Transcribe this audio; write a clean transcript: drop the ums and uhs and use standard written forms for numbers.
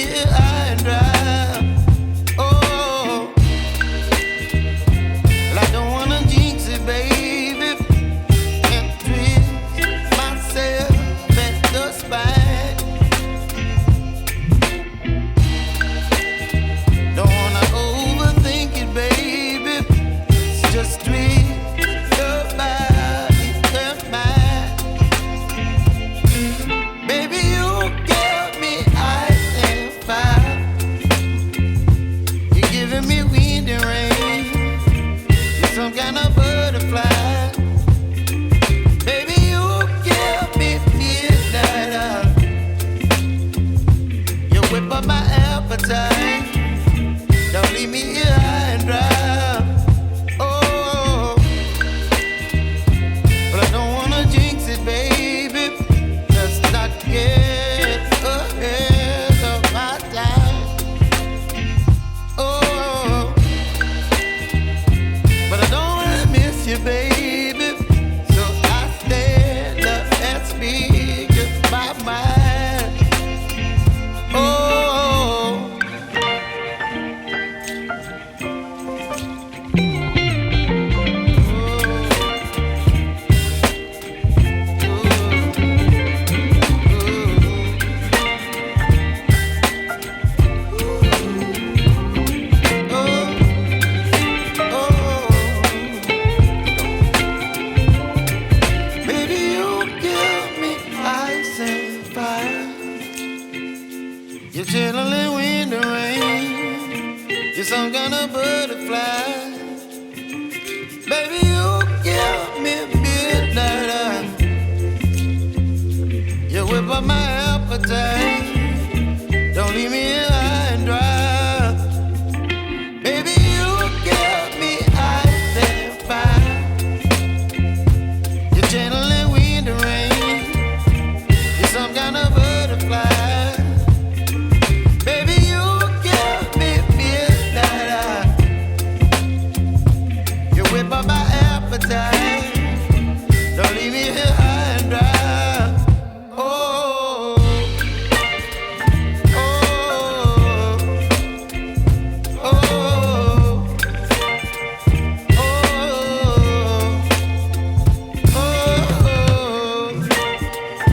here high and dry. Oh, well, I don't wanna jinx it, baby, and twist myself at the spine. Don't wanna overthink it, baby. It's just twist your body and mine. Baby, you give me ice and fire. You're giving me wind and rain. You're some kind of butterfly. Baby, you give me midnight. You whip up my appetite. Don't leave me here high and dry. Oh, but I don't wanna jinx it, baby. Let's not get ahead of my time. Oh, but I don't wanna miss you, baby. So I stand up and speak my mind. Oh. Baby, you give me ice and fire. You're chilling wind and rain. You're some kind of butterfly. Baby, you give me midnight. You whip up my appetite. Don't leave me here high and dry. Baby, you give me ice and fire. You're channeling wind and rain. You're some kind of butterfly. Baby, you give me midnight. You whip up my appetite.